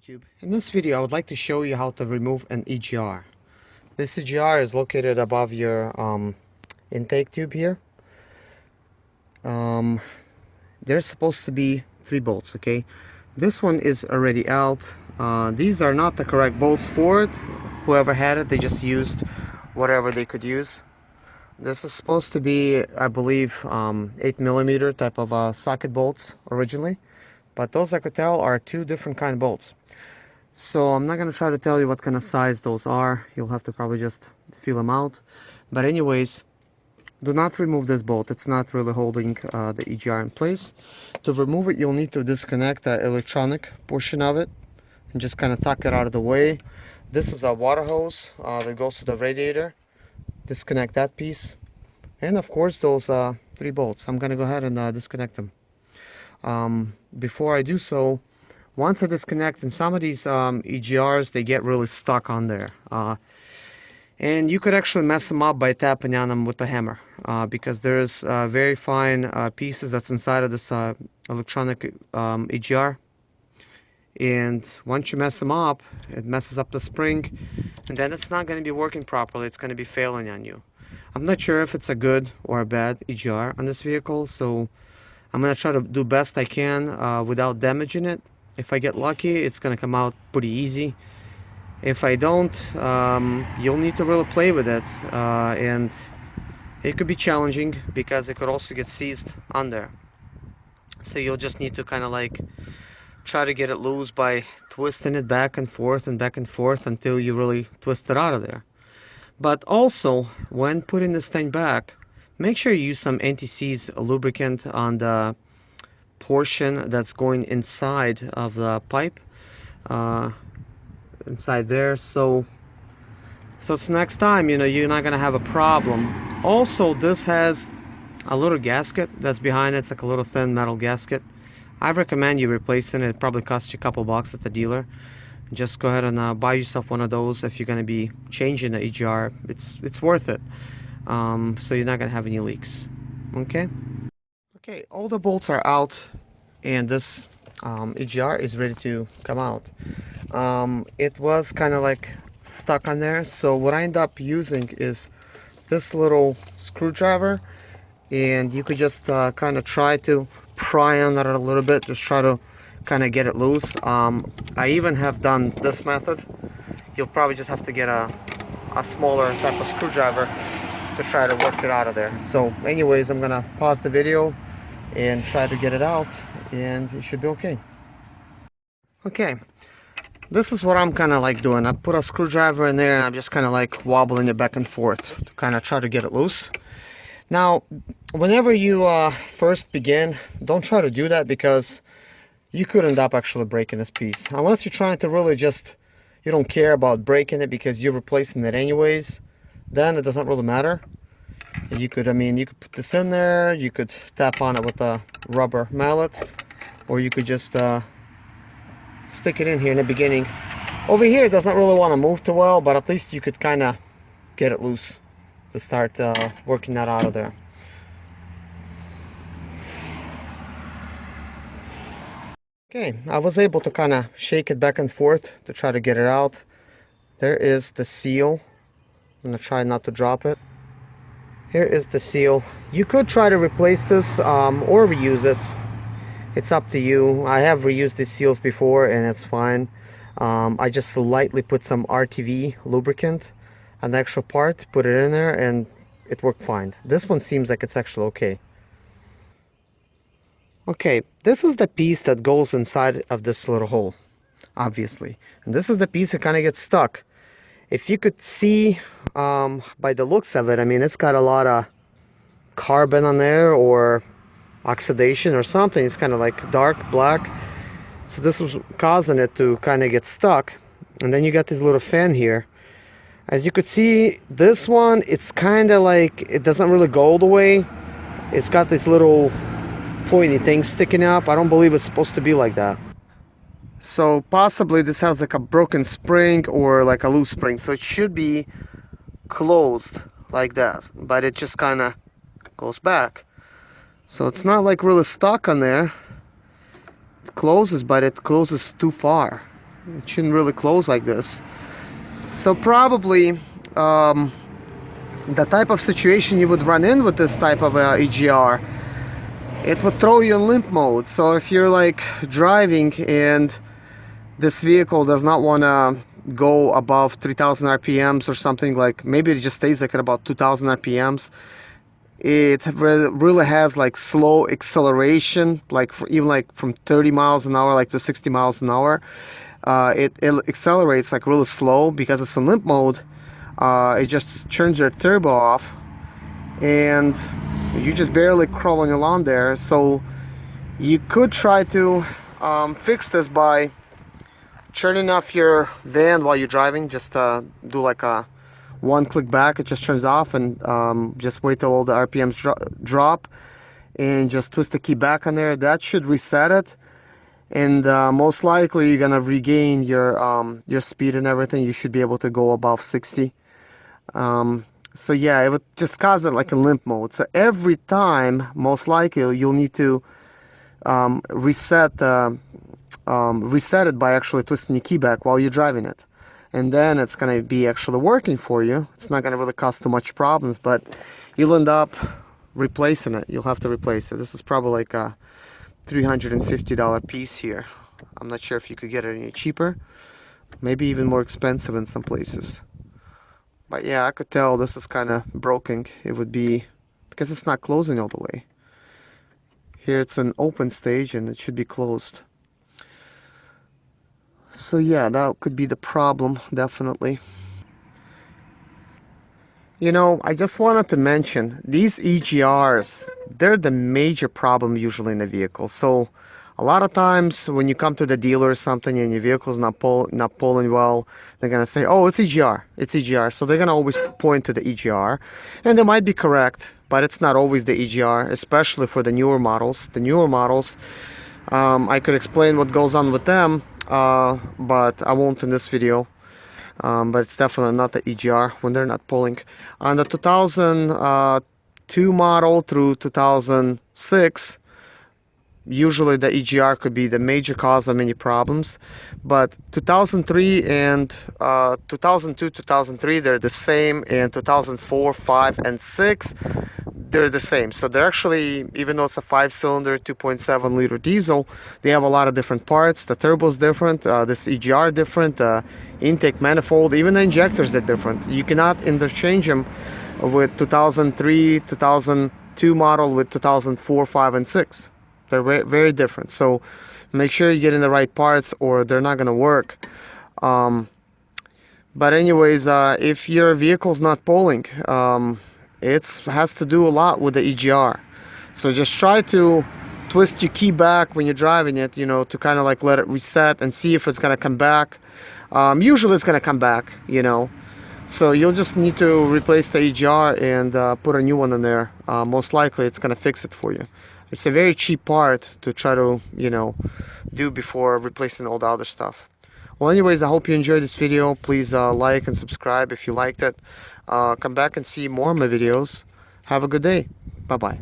YouTube. In this video I would like to show you how to remove an EGR. This EGR is located above your intake tube here. There's supposed to be 3 bolts, okay? This one is already out. These are not the correct bolts for it. Whoever had it, they just used whatever they could use. This is supposed to be, I believe, 8mm type of socket bolts originally. But those, I could tell, are 2 different kind of bolts. So I'm not going to try to tell you what kind of size those are. You'll have to probably just feel them out. But anyways, do not remove this bolt. It's not really holding the EGR in place. To remove it, you'll need to disconnect the electronic portion of it and just kind of tuck it out of the way. This is a water hose that goes to the radiator. Disconnect that piece. And of course those 3 bolts. I'm going to go ahead and disconnect them. Before I do so, once I disconnect, and some of these EGRs, they get really stuck on there, and you could actually mess them up by tapping on them with a hammer, because there's very fine pieces that's inside of this electronic EGR, and once you mess them up, it messes up the spring, and then it's not going to be working properly. It's going to be failing on you. I'm not sure if it's a good or a bad EGR on this vehicle, so I'm going to try to do best I can without damaging it. If I get lucky, it's going to come out pretty easy. If I don't, you'll need to really play with it. And it could be challenging because it could also get seized on there. So you'll just need to kind of like try to get it loose by twisting it back and forth until you really twist it out of there. But also, when putting this thing back, make sure you use some anti-seize lubricant on the portion that's going inside of the pipe, inside there, so it's next time, you know, you're not gonna have a problem. Also, this has a little gasket that's behind it. It's like a little thin metal gasket. I recommend you replacing it. It probably costs you a couple bucks at the dealer. Just go ahead and buy yourself one of those if you're gonna be changing the EGR. It's worth it. So you're not gonna have any leaks. Okay, all the bolts are out, and this EGR is ready to come out. It was kind of like stuck on there, so what I end up using is this little screwdriver, and you could just kind of try to pry on it a little bit, just try to kind of get it loose. I even have done this method. You'll probably just have to get a smaller type of screwdriver to try to work it out of there. So anyways, I'm gonna pause the video and try to get it out, and it should be okay. Okay, this is what I'm kind of like doing. I put a screwdriver in there and I'm just kind of like wobbling it back and forth to kind of try to get it loose. Now, whenever you first begin, don't try to do that because you could end up actually breaking this piece. Unless you're trying to really just, you don't care about breaking it because you're replacing it anyways, then it doesn't really matter. You could, you could put this in there, you could tap on it with a rubber mallet, or you could just stick it in here in the beginning. Over here it doesn't really want to move too well, but at least you could kind of get it loose to start working that out of there. Okay, I was able to kind of shake it back and forth to try to get it out. There is the seal. I'm going to try not to drop it. Here is the seal. You could try to replace this or reuse it. It's up to you. I have reused these seals before and it's fine. I just lightly put some RTV lubricant on the actual part, put it in there, and it worked fine. This one seems like it's actually okay. Okay, this is the piece that goes inside of this little hole, obviously. And this is the piece that kind of gets stuck. If you could see by the looks of it, it's got a lot of carbon on there or oxidation or something. It's kind of like dark black. So this was causing it to kind of get stuck. And then you got this little fan here. As you could see, this one, it's kind of like, it doesn't really go all the way. It's got this little pointy thing sticking up. I don't believe it's supposed to be like that. So possibly this has like a broken spring or like a loose spring, so it should be closed like that, but it just kind of goes back. So it's not like really stuck on there. It closes, but it closes too far. It shouldn't really close like this. So probably the type of situation you would run in with this type of EGR, it would throw you in limp mode. So if you're like driving and this vehicle does not want to go above 3000 RPMs or something, like maybe it just stays like at about 2000 RPMs, it really has like slow acceleration, like even like from 30 miles an hour like to 60 miles an hour. It accelerates like really slow because it's in limp mode. It just turns your turbo off and you just barely crawling along there. So you could try to fix this by turning off your van while you're driving. Just do like a one click back, it just turns off, and just wait till all the RPMs drop and just twist the key back on there. That should reset it, and most likely you're gonna regain your speed and everything. You should be able to go above 60. So yeah, it would just cause it like a limp mode. So every time, most likely, you'll need to reset it by actually twisting your key back while you're driving it. And then it's going to be actually working for you. It's not going to really cause too much problems, but you'll end up replacing it. You'll have to replace it. This is probably like a $350 piece here. I'm not sure if you could get it any cheaper. Maybe even more expensive in some places. But yeah, I could tell this is kind of broken. It would be because it's not closing all the way. Here it's an open stage and it should be closed. So yeah, that could be the problem, definitely. You know, I just wanted to mention, these EGRs, they're the major problem usually in a vehicle. So a lot of times when you come to the dealer or something and your vehicle's not pulling well, they're gonna say, oh, it's EGR, it's EGR. So they're gonna always point to the EGR, and they might be correct, but it's not always the EGR, especially for the newer models. The newer models, I could explain what goes on with them, but I won't in this video. But it's definitely not the EGR when they're not pulling. On the 2002 model through 2006, usually the EGR could be the major cause of many problems. But 2003 and 2002, 2003, they're the same, and 2004, 5, and 6, they're the same. So they're actually, even though it's a 5-cylinder 2.7 liter diesel, they have a lot of different parts. The turbo's different, this EGR different, intake manifold, even the injectors are different. You cannot interchange them with 2003, 2002 model with 2004, 5, and 6. They're very, very different. So make sure you get in the right parts or they're not going to work. But anyways, if your vehicle's not pulling, it has to do a lot with the EGR. So just try to twist your key back when you're driving it, you know, to kind of like let it reset and see if it's going to come back. Usually it's going to come back, you know. So you'll just need to replace the EGR and put a new one in there. Most likely it's going to fix it for you. It's a very cheap part to try to, you know, do before replacing all the other stuff. Well, anyways, I hope you enjoyed this video. Please like and subscribe if you liked it. Come back and see more of my videos. Have a good day. Bye-bye.